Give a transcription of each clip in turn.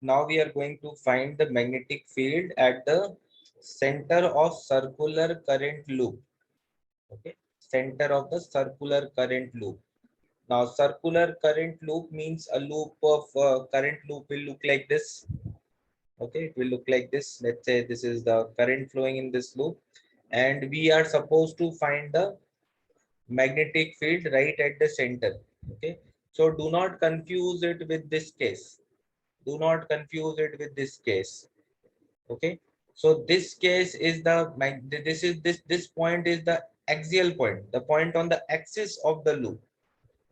Now we are going to find the magnetic field at the center of circular current loop. Okay, center of the circular current loop. Now circular current loop means a loop of current loop will look like this. Okay, it will look like this. Let's say this is the current flowing in this loop, and we are supposed to find the magnetic field right at the center. Okay, so do not confuse it with this case. Do not confuse it with this case. Okay, so this case is this point is the axial point, the point on the axis of the loop.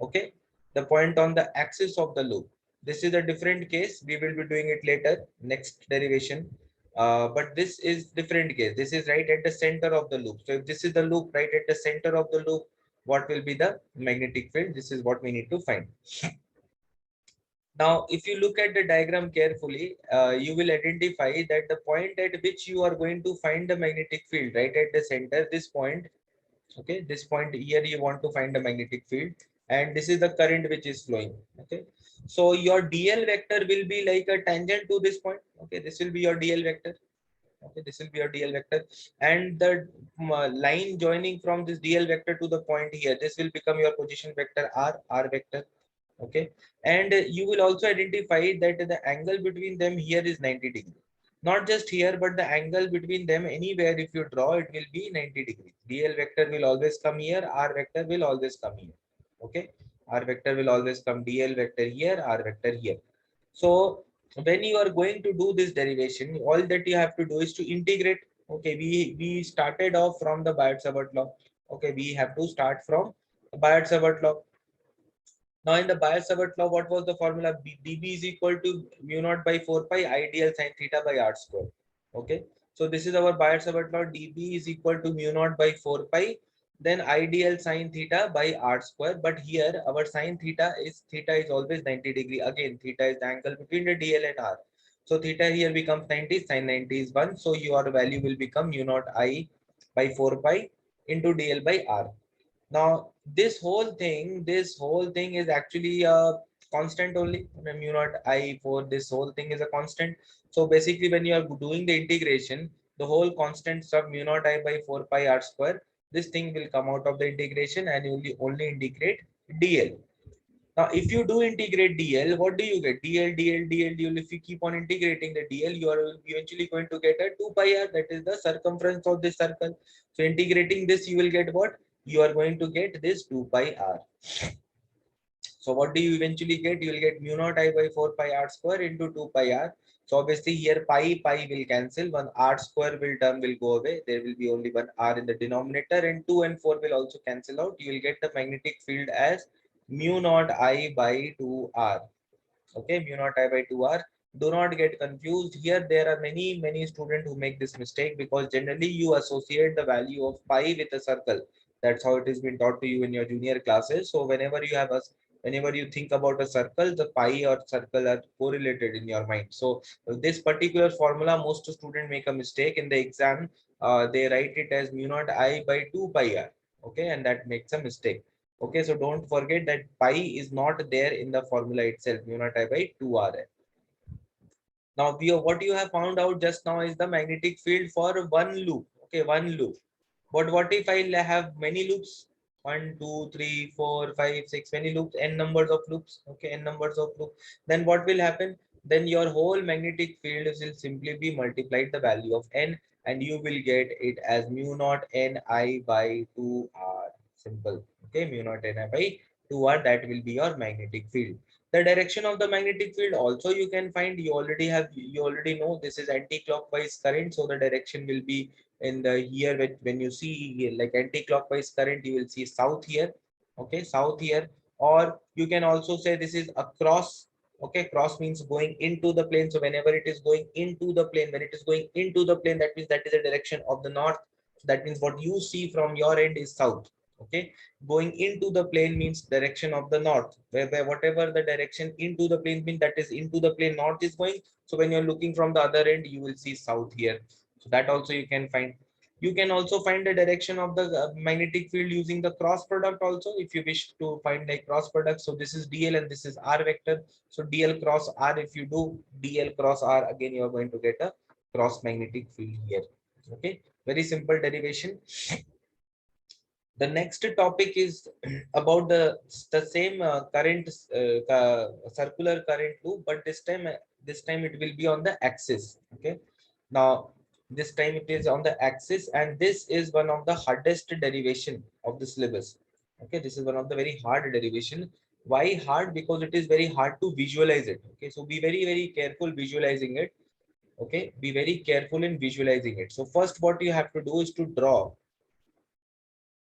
Okay, the point on the axis of the loop. This is a different case. We will be doing it later, next derivation. But this is different case. This is right at the center of the loop. So if this is the loop right at the center of the loop, what will be the magnetic field? This is what we need to find. Now, if you look at the diagram carefully, you will identify that the point at which you are going to find the magnetic field right at the center, this point. Okay, this point here you want to find the magnetic field, and this is the current which is flowing. Okay, so your dl vector will be like a tangent to this point. Okay, this will be your dl vector. Okay, this will be your dl vector, and the line joining from this dl vector to the point here, this will become your position vector r vector. Okay, and you will also identify that the angle between them here is 90 degree. Not just here, but the angle between them anywhere if you draw, it will be 90 degrees. Dl vector will always come here, r vector will always come here. Okay, r vector will always come, dl vector here, r vector here. So when you are going to do this derivation, all that you have to do is to integrate. Okay, we started off from the Biot-Savart law. Okay, we have to start from Biot-Savart law. Now in the Biot-Savart law, what was the formula? dB is equal to mu naught by 4 pi ideal sine theta by r square. Okay, so this is our Biot-Savart law. dB is equal to mu naught by 4 pi, then ideal sine theta by r square. But here our sine theta is always 90 degree. Again, theta is the angle between the dl and r. So theta here becomes 90, sine 90 is 1. So your value will become mu naught I by 4 pi into dl by r. Now this whole thing is actually a constant only. Mu naught I for this whole thing is a constant. So basically, when you are doing the integration, the whole constant sub mu naught I by 4 pi r square, this thing will come out of the integration, and you will only integrate dl. Now, if you do integrate dl, what do you get? dl. If you keep on integrating the dl, you are eventually going to get a 2 pi r, that is the circumference of this circle. So integrating this, you will get what? You are going to get this 2 pi r. So what do you eventually get? You will get mu naught I by 4 pi r square into 2 pi r. So obviously here pi will cancel. One r square will go away. There will be only one r in the denominator, and 2 and 4 will also cancel out. You will get the magnetic field as mu naught I by 2r. Okay, mu naught I by 2r. Do not get confused. Here there are many students who make this mistake, because generally you associate the value of pi with a circle. That's how it has been taught to you in your junior classes. So whenever you think about a circle, the pi or circle are correlated in your mind. So this particular formula, most students make a mistake in the exam. They write it as mu naught I by 2 pi r. Okay, and that makes a mistake. Okay, so don't forget that pi is not there in the formula itself, mu naught I by 2r. Now, what you have found out just now is the magnetic field for one loop. Okay, one loop. But what if I have many loops? 1, 2, 3, 4, 5, 6, many loops, n numbers of loops. Okay, n numbers of loops. Then what will happen? Then your whole magnetic field will simply be multiplied the value of n, and you will get it as mu naught n I by 2r. Simple. Okay, mu naught n I by 2r. That will be your magnetic field. The direction of the magnetic field also you can find. You already know this is anti-clockwise current, so the direction will be in the here. When you see like anti-clockwise current, you will see south here. Okay, south here. Or you can also say this is across. Okay, cross means going into the plane. So whenever it is going into the plane, when it is going into the plane, that means that is the direction of the north. So that means what you see from your end is south. Okay, going into the plane means direction of the north, where whatever the direction into the plane means, that is into the plane north is going. So when you're looking from the other end, you will see south here. So that also you can find. You can also find the direction of the magnetic field using the cross product also, if you wish to find like cross product. So this is dl and this is r vector. So dl cross r, if you do dl cross r, again you are going to get a cross magnetic field here. Okay, very simple derivation. The next topic is about the same current, circular current loop, but this time it will be on the axis. Okay, now this time it is on the axis, and this is one of the hardest derivation of the syllabus. Okay, this is one of the very hard derivation. Why hard? Because it is very hard to visualize it. Okay, so be very careful visualizing it. Okay, be very careful in visualizing it. So first what you have to do is to draw.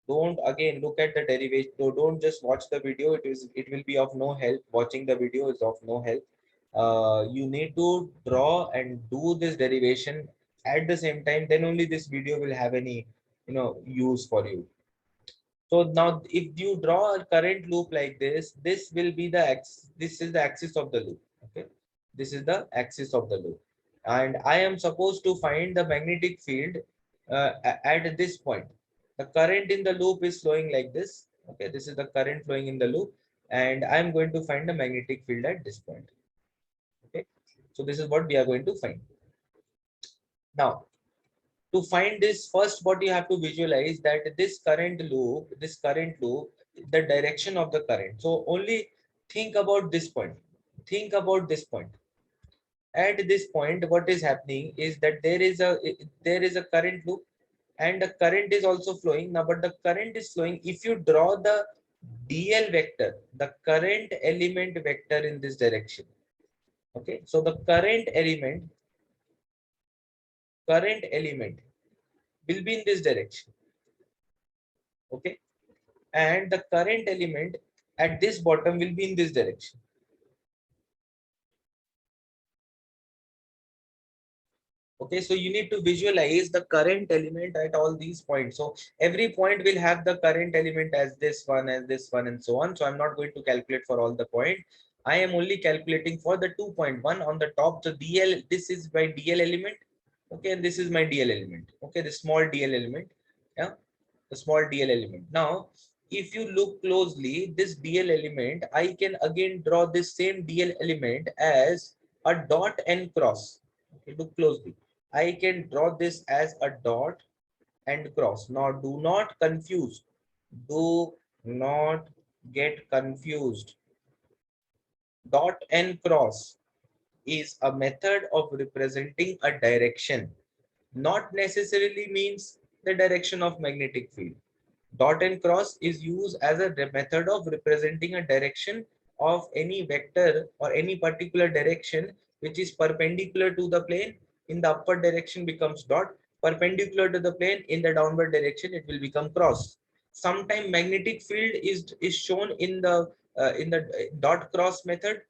Don't again look at the derivation. So don't just watch the video. It will be of no help. Watching the video is of no help. You need to draw and do this derivation at the same time. Then only this video will have any use for you. So now if you draw a current loop like this will be the axis. This is the axis of the loop. Okay, this is the axis of the loop, and I am supposed to find the magnetic field at this point. The current in the loop is flowing like this. Okay, this is the current flowing in the loop, and I am going to find the magnetic field at this point. Okay, so this is what we are going to find. Now, to find this, first what you have to visualize that this current loop, the direction of the current. So only think about this point. Think about this point. At this point, what is happening is that there is a current loop, and the current is also flowing now. But the current is flowing. If you draw the dl vector, the current element vector in this direction. Okay, so the current element will be in this direction. Okay, and the current element at this bottom will be in this direction. Okay, so you need to visualize the current element at all these points. So every point will have the current element as this one, and so on. So I'm not going to calculate for all the point. I am only calculating for the 2.1 on the top. So dl, this is my dl element. Okay, and this is my dl element. Okay, the small dl element. Yeah, the small dl element. Now if you look closely, this dl element, I can again draw this same dl element as a dot and cross. Okay, look closely. I can draw this as a dot and cross. Now do not confuse. Do not get confused. Dot and cross is a method of representing a direction, not necessarily means the direction of magnetic field. Dot and cross is used as a method of representing a direction of any vector or any particular direction which is perpendicular to the plane. In the upward direction becomes dot, perpendicular to the plane in the downward direction it will become cross. Sometimes magnetic field is shown in the dot cross method.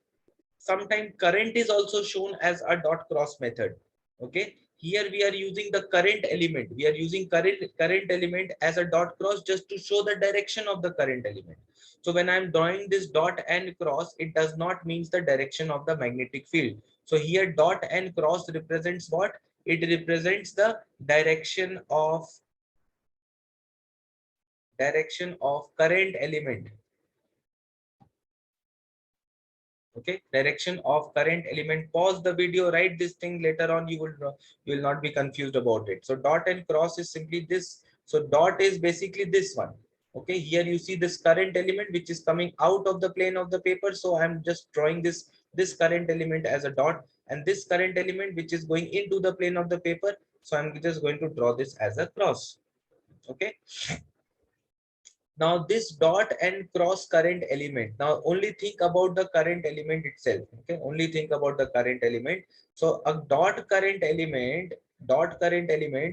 Sometimes current is also shown as a dot cross method. Okay, here we are using the current element. We are using current element as a dot cross just to show the direction of the current element. So when I'm drawing this dot and cross, it does not means the direction of the magnetic field. So here dot and cross represents what? It represents the direction of current element. Okay, direction of current element. Pause the video, write this thing. Later on you will not be confused about it. So dot and cross is simply this. So dot is basically this one. Okay, here you see this current element which is coming out of the plane of the paper. So I'm just drawing this current element as a dot, and this current element which is going into the plane of the paper. So I'm just going to draw this as a cross. Okay, now this dot and cross current element. Now only think about the current element itself. Okay, only think about the current element. So a dot current element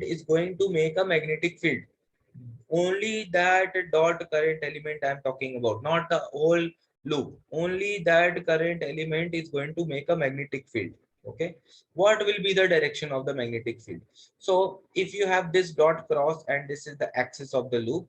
is going to make a magnetic field. Only that dot current element I'm talking about, not the whole loop. Only that current element is going to make a magnetic field. Okay, what will be the direction of the magnetic field? So if you have this dot cross and this is the axis of the loop.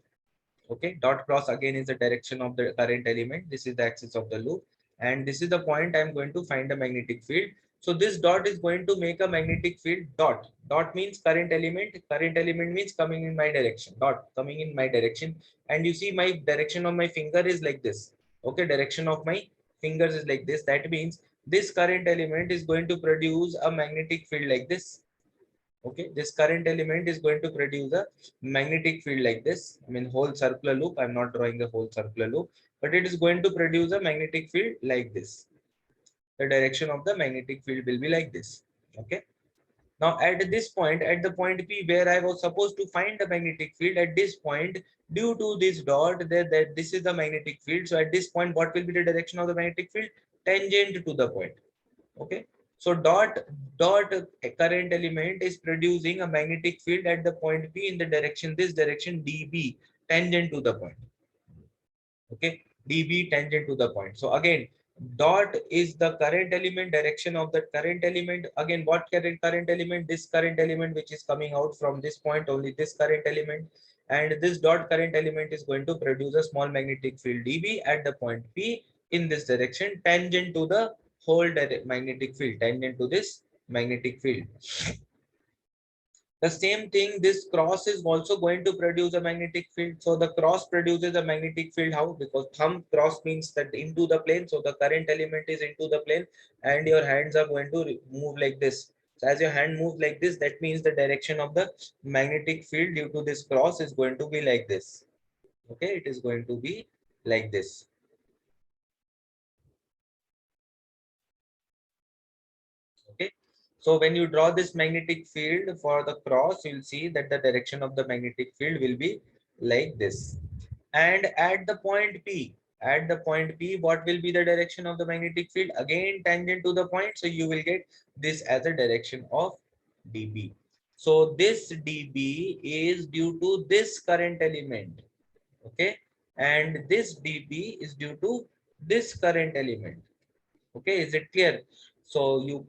Okay, dot cross again is the direction of the current element. This is the axis of the loop, and this is the point I'm going to find the magnetic field. So this dot is going to make a magnetic field. Dot means current element. Current element means coming in my direction. Dot coming in my direction. And you see my direction of my finger is like this. Okay, direction of my fingers is like this. That means this current element is going to produce a magnetic field like this. Okay, this current element is going to produce a magnetic field like this. I mean whole circular loop. I'm not drawing the whole circular loop, but it is going to produce a magnetic field like this. The direction of the magnetic field will be like this. Okay, now at this point, at the point P where I was supposed to find the magnetic field, at this point, due to this dot, that this is the magnetic field. So at this point, what will be the direction of the magnetic field? Tangent to the point. Okay, so dot current element is producing a magnetic field at the point P in the direction, this direction dB, tangent to the point. Okay, dB tangent to the point. So again, dot is the current element, direction of the current element. Again, what current element? This current element which is coming out from this point, only this current element. And this dot current element is going to produce a small magnetic field dB at the point P in this direction, tangent to the whole magnetic field, tangent to this magnetic field. The same thing, this cross is also going to produce a magnetic field. So the cross produces a magnetic field. How? Because thumb cross means that into the plane. So the current element is into the plane and your hands are going to move like this. So as your hand moves like this, that means the direction of the magnetic field due to this cross is going to be like this. Okay, it is going to be like this. Okay, so when you draw this magnetic field for the cross, you'll see that the direction of the magnetic field will be like this. And at the point P, what will be the direction of the magnetic field? Again, tangent to the point. So you will get this as a direction of dB. So this dB is due to this current element. Okay, and this dB is due to this current element. Okay, is it clear? So you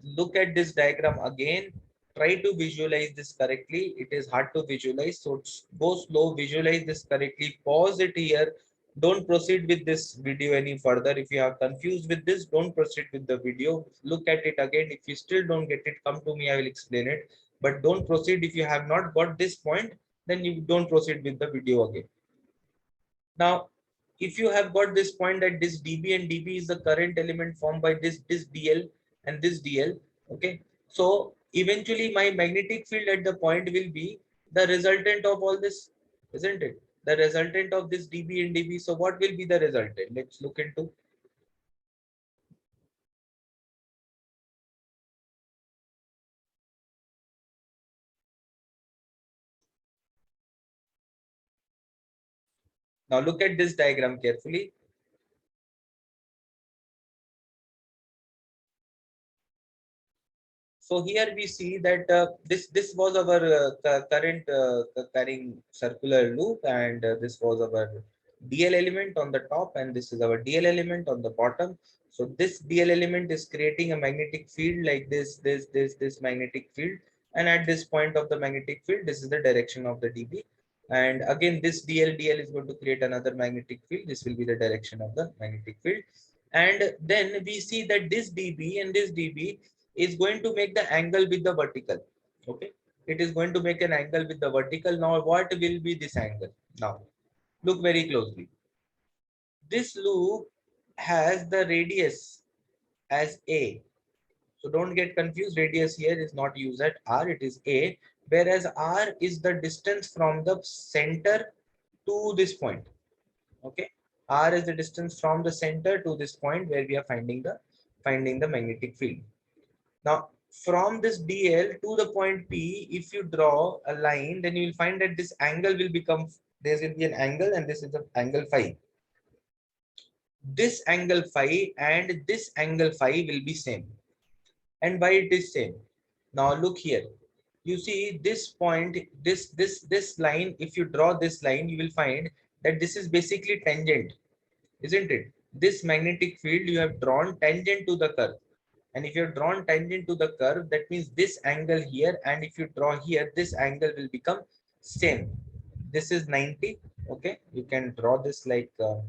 look at this diagram again, try to visualize this correctly. It is hard to visualize, so go slow, visualize this correctly, pause it here. Don't proceed with this video any further. If you are confused with this, don't proceed with the video. Look at it again. If you still don't get it, come to me, I will explain it. But don't proceed if you have not got this point, then you don't proceed with the video again. Now, if you have got this point that this dB and dB is the current element formed by this dl and this dl, okay, so eventually my magnetic field at the point will be the resultant of all this, isn't it? The resultant of this dB and dB. So what will be the resultant? Let's look into. Now look at this diagram carefully. So here we see that this was our current carrying circular loop, and this was our DL element on the top, and this is our DL element on the bottom. So this DL element is creating a magnetic field like this magnetic field, and at this point of the magnetic field, this is the direction of the DB. And again, this DL is going to create another magnetic field. This will be the direction of the magnetic field. And then we see that this dB and this dB is going to make the angle with the vertical. Okay, it is going to make an angle with the vertical. Now what will be this angle? Now look very closely. This loop has the radius as a, so don't get confused. Radius here is not used at r, it is a, whereas r is the distance from the center to this point. Okay, r is the distance from the center to this point where we are finding the magnetic field. Now, from this DL to the point P, if you draw a line, then you will find that this angle will become, there will be an angle, and this is the angle phi. This angle phi and this angle phi will be same. And why it is same? Now look here. You see this point, this line, if you draw this line, you will find that this is basically tangent, isn't it? This magnetic field you have drawn tangent to the curve. And if you're drawn tangent to the curve, that means this angle here, and if you draw here, this angle will become same. This is 90. Okay, you can draw this like you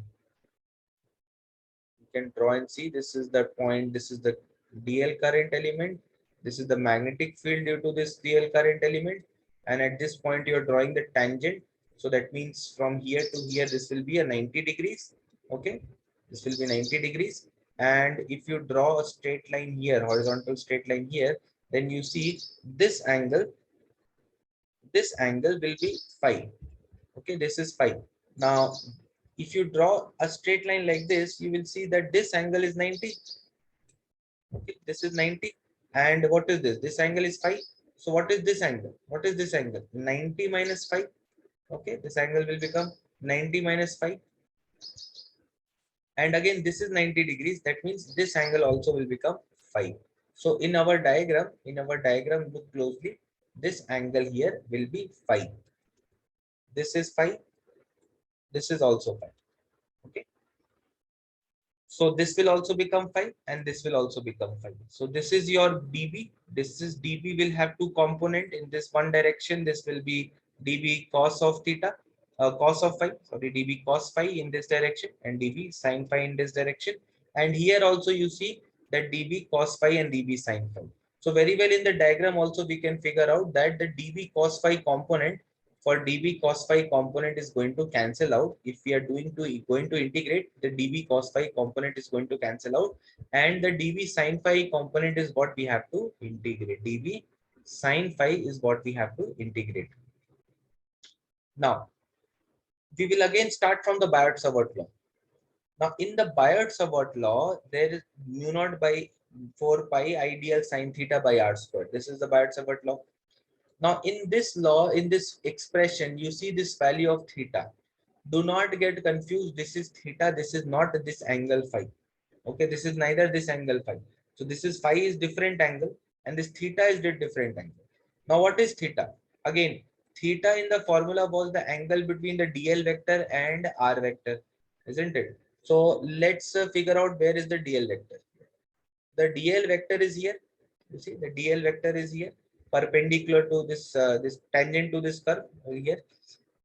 can draw and see, this is the point, this is the DL current element. This is the magnetic field due to this DL current element. And at this point, you're drawing the tangent. So that means from here to here, this will be a 90 degrees. Okay. This will be 90 degrees. And if you draw a straight line here, horizontal straight line here, then you see this angle will be phi. Okay. This is phi. Now, if you draw a straight line like this, you will see that this angle is 90. Okay, this is 90. And what is this? This angle is phi. So what is this angle? What is this angle? 90 minus phi. Okay, this angle will become 90 minus phi. And again, this is 90 degrees. That means this angle also will become phi. So in our diagram, look closely. This angle here will be phi. This is phi. This is also phi. Okay. So this will also become 5 and this will also become 5. So this is your dB. This is dB will have two component in this one direction. This will be dB cos of theta, cos of phi, sorry, dB cos phi in this direction and dB sin phi in this direction. And here also you see that dB cos phi and dB sin phi. So very well in the diagram also we can figure out that the dB cos phi component for dB cos phi component is going to cancel out. If we are going to integrate, the dB cos phi component is going to cancel out, and the dB sin phi component is what we have to integrate. DB sin phi is what we have to integrate. Now we will again start from the Biot-Savart law. Now in the Biot-Savart law, there is mu naught by 4 pi ideal sin theta by r squared. This is the Biot-Savart law. Now, in this law, in this expression, you see this value of theta. Do not get confused. This is theta. This is not this angle phi. Okay, this is neither this angle phi. So this is phi is different angle and this theta is the different angle. Now, what is theta? Again, theta in the formula was the angle between the dl vector and r vector, isn't it? So let's figure out where is the dl vector. The dl vector is here. You see the dl vector is here, perpendicular to this tangent to this curve here.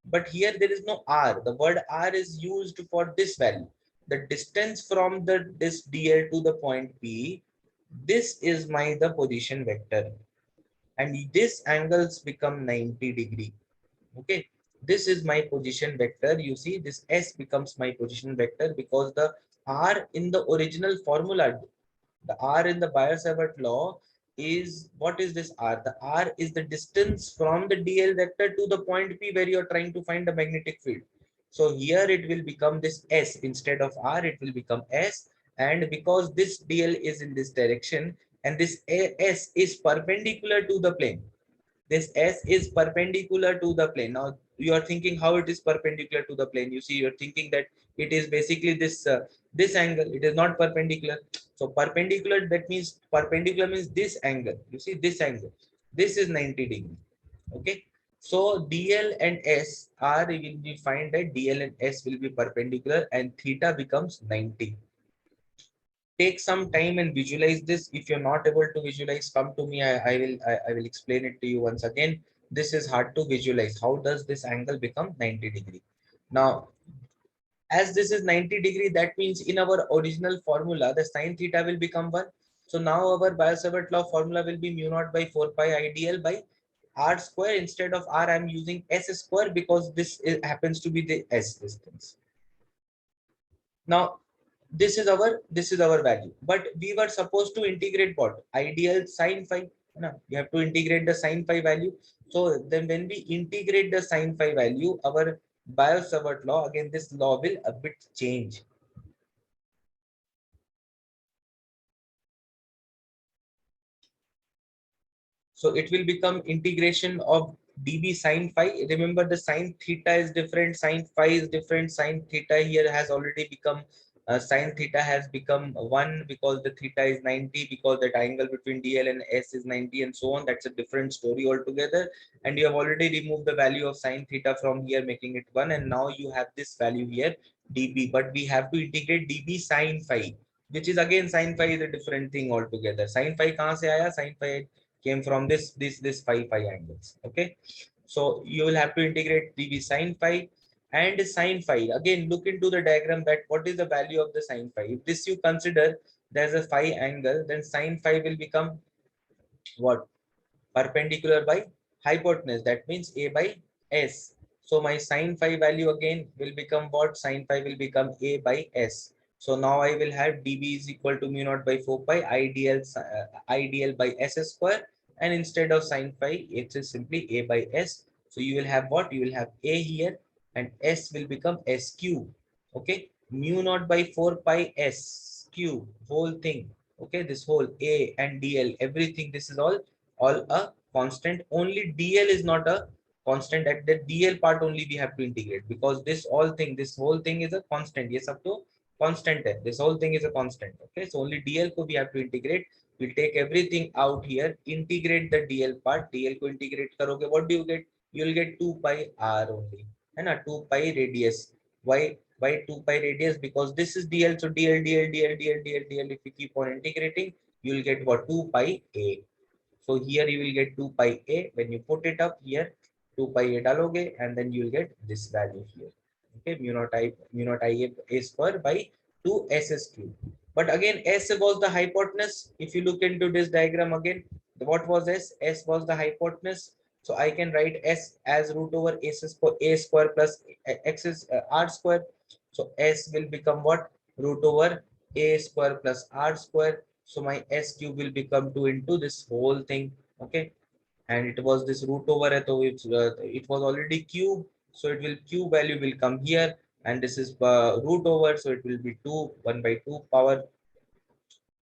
But here there is no r. The word r is used for this value, the distance from this dl to the point p. This is the position vector, and this angles become 90 degree. Okay, this is my position vector. You see this s becomes my position vector because the r in the original formula, the r in the Biot-Savart law is, what is this r? The r is the distance from the dl vector to the point p where you are trying to find the magnetic field. So here it will become this s instead of r, it will become s. And because this dl is in this direction and this s is perpendicular to the plane, this s is perpendicular to the plane. Now you are thinking how it is perpendicular to the plane. You see, you're thinking that it is basically this angle. It is not perpendicular. So perpendicular, that means perpendicular means this angle. You see this angle, this is 90 degree. Okay, so dl and s are, will be find that dl and s will be perpendicular and theta becomes 90. Take some time and visualize this. If you're not able to visualize, come to me. I will explain it to you once again. This is hard to visualize. How does this angle become 90 degree? Now, as this is 90 degree, that means in our original formula, the sin theta will become 1. So now our Biot-Savart law formula will be mu naught by 4 pi ideal by r square. Instead of r, I'm using s square because happens to be the s distance. Now, this is our value, but we were supposed to integrate what? Ideal sin phi. No, you have to integrate the sin phi value. So then when we integrate the sin phi value, our Biot-Savart law, again this law will a bit change. So it will become integration of dB sin phi. Remember, the sin theta is different, sin phi is different. Sin theta here has already become sin theta has become 1 because the theta is 90, because the angle between dl and s is 90 and so on. That's a different story altogether. And you have already removed the value of sin theta from here, making it 1. And now you have this value here, dB. But we have to integrate dB sin phi, which is again sin phi is a different thing altogether. Sin phi kahan se aaya? Sin phi came from this phi angles. Okay, so you will have to integrate dB sin phi and sin phi. Again, look into the diagram that what is the value of the sin phi. If this you consider, there's a phi angle, then sine phi will become what? Perpendicular by hypotenuse. That means A by S. So my sine phi value again will become what? Sine phi will become A by S. So now I will have dB is equal to mu naught by 4 pi IDL by S square, and instead of sine phi it is simply A by S. So you will have what? You will have A here and S will become S cube. Okay, mu naught by 4 pi S cube whole thing. Okay, this whole A and DL everything, this is all a constant. Only DL is not a constant. At the DL part only we have to integrate, because this whole thing is a constant. Yes, up to constant है. This whole thing is a constant. Okay, so only DL को we have to integrate. We'll take everything out here, integrate the DL part. DL को integrate करोगे, what do you get? You will get 2 pi r only, है ना? 2 pi radius. Why 2 pi radius? Because this is DL, so DL. If you keep on integrating, you will get what? 2 pi a. So here you will get 2 pi a. When you put it up here, 2 pi a daloge, and then you will get this value here. Okay, mu naught I a square by 2 s cube. But again, s was the hypotenuse. If you look into this diagram again, what was s? S was the hypotenuse. So I can write s as root over a square plus x is r square. So s will become what? Root over a square plus r square. So my s cube will become 2 into this whole thing. Okay, and it was this root over it, so it was already cube, so it will cube value will come here, and this is root over, so it will be 2 1 by 2 power,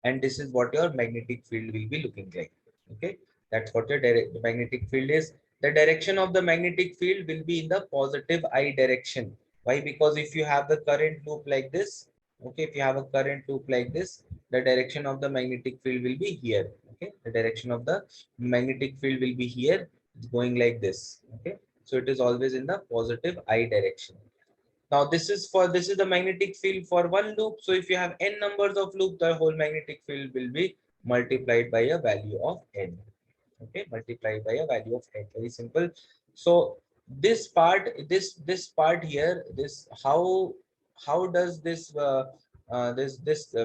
and this is what your magnetic field will be looking like. Okay, that's what your magnetic field is. The direction of the magnetic field will be in the positive I direction. Why? Because if you have the current loop like this, okay, if you have a current loop like this, the direction of the magnetic field will be here. Okay, the direction of the magnetic field will be here, going like this. Okay, so it is always in the positive I direction. Now this is the magnetic field for one loop. So if you have n numbers of loop, the whole magnetic field will be multiplied by a value of n. Okay, multiplied by a value of n. Very simple. So this part, this part here, this how does this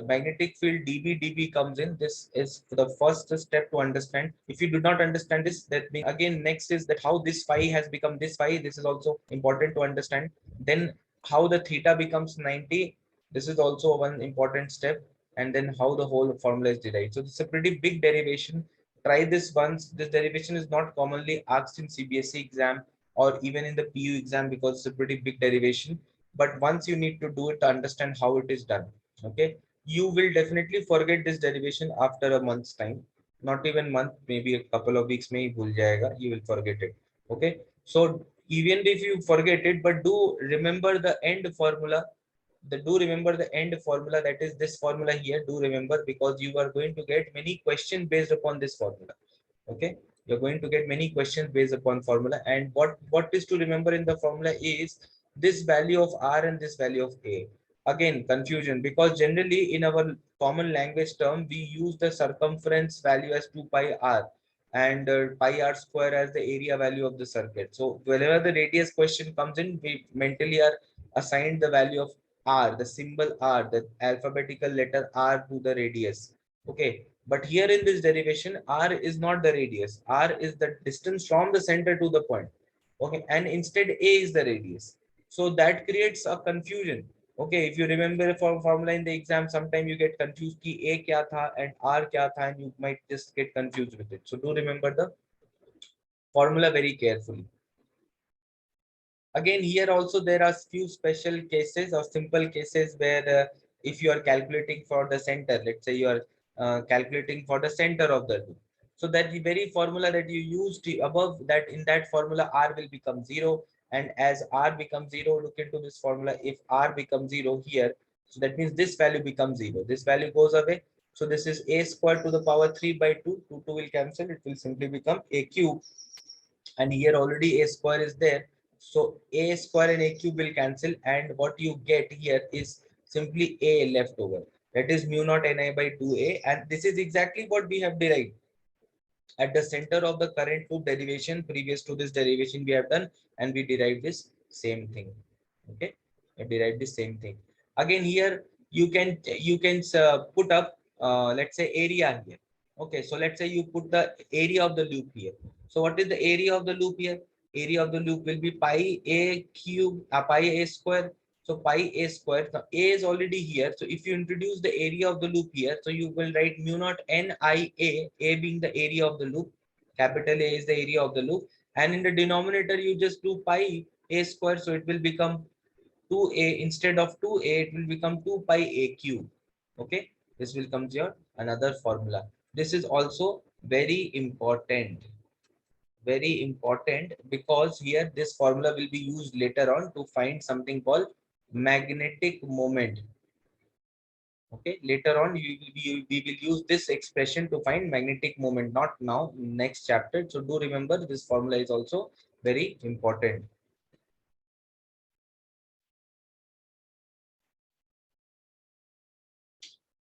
magnetic field dB comes in? This is the first step to understand. If you do not understand this, that means again next is that how this phi has become this phi. This is also important to understand. Then how the theta becomes 90. This is also one important step. And then how the whole formula is derived. So it's a pretty big derivation. Try this once. This derivation is not commonly asked in CBSE exam or even in the PU exam, because it's a pretty big derivation. But once you need to do it to understand how it is done. Okay, you will definitely forget this derivation after a month's time. Not even month, maybe a couple of weeks में ही भूल जाएगा. You will forget it. Okay, so even if you forget it, but do remember the end formula. Do remember the end formula, that is this formula here. Do remember, because you are going to get many questions based upon this formula. Okay, you're going to get many questions based upon formula. And what is to remember in the formula is this value of r and this value of a. Again, confusion, because generally in our common language term we use the circumference value as 2 pi r, and pi r square as the area value of the circuit. So whenever the radius question comes in, we mentally are assigned the value of r, the symbol r, the alphabetical letter r to the radius. Okay, but here in this derivation, r is not the radius. R is the distance from the center to the point. Okay, and instead a is the radius. So that creates a confusion. Okay, if you remember for formula in the exam, sometime you get confused ki a kya tha and r kya tha, and you might just get confused with it. So do remember the formula very carefully. Again, here also there are few special cases or simple cases where if you are calculating for the center, let's say you are calculating for the center of the loop. So that the very formula that you used above, that in that formula r will become 0, and as r becomes 0, look into this formula. If r becomes 0 here, so that means this value becomes 0. This value goes away. So this is a square to the power 3 by 2. 2 will cancel. It will simply become a cube, and here already a square is there, so a square and a cube will cancel, and what you get here is simply a left over, that is mu naught ni by 2a, and this is exactly what we have derived at the center of the current loop derivation. Previous to this derivation we have done, and we derived this same thing. Okay, we derived the same thing. Again here you can put up let's say area here. Okay, so let's say you put the area of the loop here. So what is the area of the loop here? Area of the loop will be pi a cube, pi a square. So pi a square. So a is already here. So if you introduce the area of the loop here, so you will write mu naught n I a being the area of the loop. Capital A is the area of the loop, and in the denominator you just do pi a square. So it will become 2a, instead of 2a it will become 2 pi a cube. Okay, this will come your another formula. This is also very important, because here this formula will be used later on to find something called magnetic moment. Okay, later on we will use this expression to find magnetic moment, not now, next chapter. So do remember, this formula is also very important.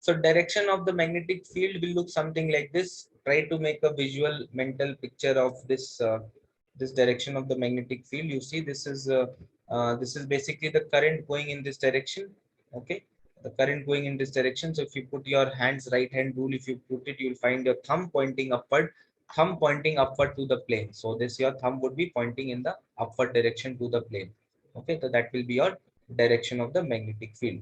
So direction of the magnetic field will look something like this. Try to make a visual mental picture of this direction of the magnetic field. You see, this is basically the current going in this direction. Okay, the current going in this direction. So if you put your hands right hand rule, if you put it, you'll find your thumb pointing upward to the plane. So this your thumb would be pointing in the upward direction to the plane. Okay, so that will be your direction of the magnetic field.